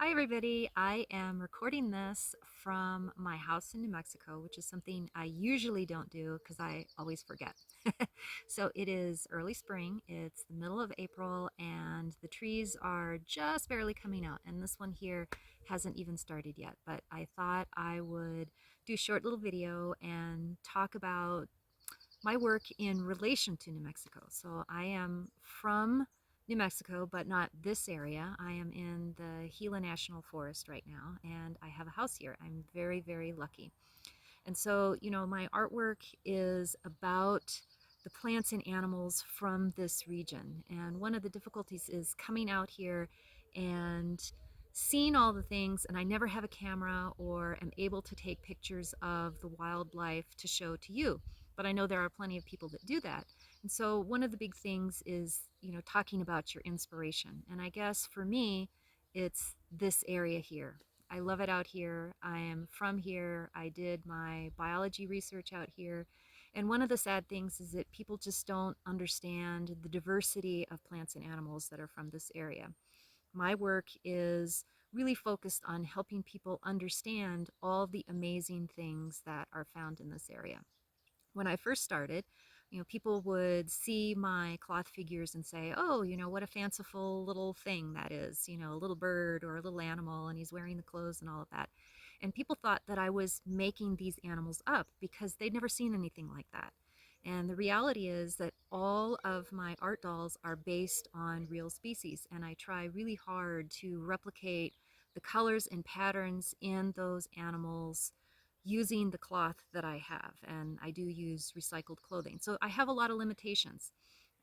Hi, everybody. I am recording this from my house in New Mexico, which is something I usually don't do because I always forget. So it is early spring, it's the middle of April, and the trees are just barely coming out. And this one here hasn't even started yet, but I thought I would do a short little video and talk about my work in relation to New Mexico. So I am from New Mexico, but not this area. I am in the Gila National Forest right now, and I have a house here. I'm very, very lucky. And so, my artwork is about the plants and animals from this region. And one of the difficulties is coming out here and seeing all the things, and I never have a camera or am able to take pictures of the wildlife to show to you. But I know there are plenty of people that do that. And so one of the big things is, talking about your inspiration. And I guess for me, it's this area here. I love it out here. I am from here. I did my biology research out here. And one of the sad things is that people just don't understand the diversity of plants and animals that are from this area. My work is really focused on helping people understand all the amazing things that are found in this area. When I first started, people would see my cloth figures and say, oh, what a fanciful little thing that is, a little bird or a little animal, and he's wearing the clothes and all of that. And people thought that I was making these animals up because they'd never seen anything like that. And the reality is that all of my art dolls are based on real species, and I try really hard to replicate the colors and patterns in those animals using the cloth that I have, and I do use recycled clothing. So I have a lot of limitations.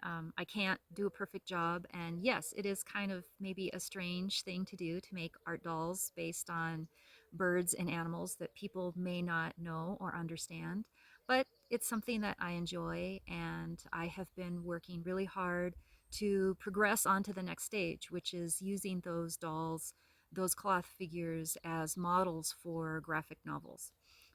I can't do a perfect job, and yes, it is kind of maybe a strange thing to do to make art dolls based on birds and animals that people may not know or understand, but it's something that I enjoy, and I have been working really hard to progress on to the next stage, which is using those dolls, those cloth figures, as models for graphic novels.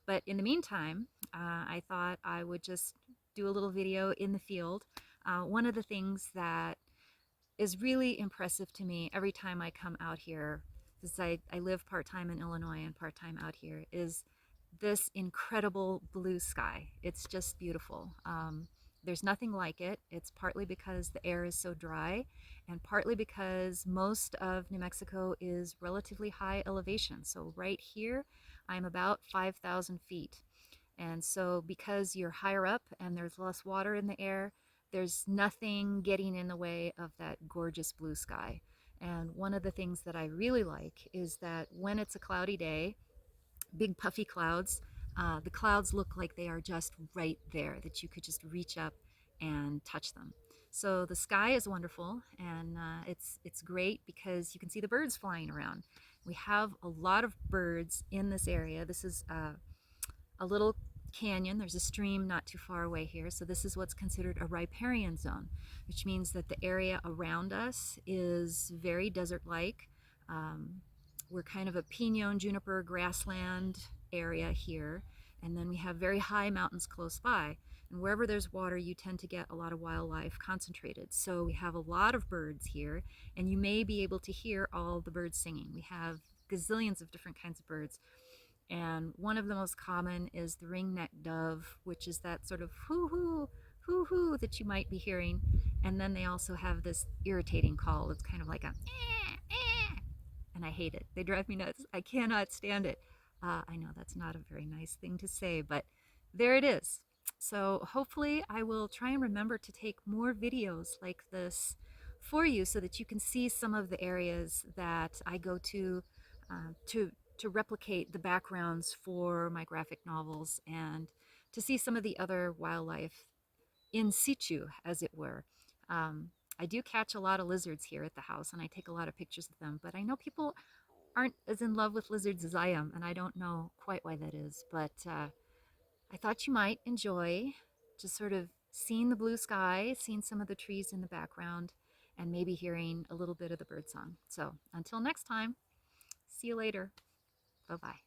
But in the meantime, I thought I would just do a little video in the field. One of the things that is really impressive to me every time I come out here, because I live part-time in Illinois and part-time out here, is this incredible blue sky. It's just beautiful. There's nothing like it. It's partly because the air is so dry, and partly because most of New Mexico is relatively high elevation. So right here, I'm about 5,000 feet. And so because you're higher up and there's less water in the air, there's nothing getting in the way of that gorgeous blue sky. And one of the things that I really like is that when it's a cloudy day, big puffy clouds, the clouds look like they are just right there, that you could just reach up and touch them. So the sky is wonderful, and it's great because you can see the birds flying around. We have a lot of birds in this area. This is a little canyon. There's a stream not too far away here. So this is what's considered a riparian zone, which means that the area around us is very desert-like. We're kind of a pinon juniper grassland area here, and then we have very high mountains close by. And wherever there's water, you tend to get a lot of wildlife concentrated. So we have a lot of birds here, and you may be able to hear all the birds singing. We have gazillions of different kinds of birds. And one of the most common is the ring-necked dove, which is that sort of hoo-hoo, hoo-hoo that you might be hearing. And then they also have this irritating call. It's kind of like a and I hate it. They drive me nuts. I cannot stand it. I know that's not a very nice thing to say, but there it is. So hopefully I will try and remember to take more videos like this for you so that you can see some of the areas that I go to replicate the backgrounds for my graphic novels, and to see some of the other wildlife in situ, as it were. I do catch a lot of lizards here at the house, and I take a lot of pictures of them, but I know people aren't as in love with lizards as I am, and I don't know quite why that is, but I thought you might enjoy just sort of seeing the blue sky, seeing some of the trees in the background, and maybe hearing a little bit of the birdsong. So until next time, see you later. Bye-bye.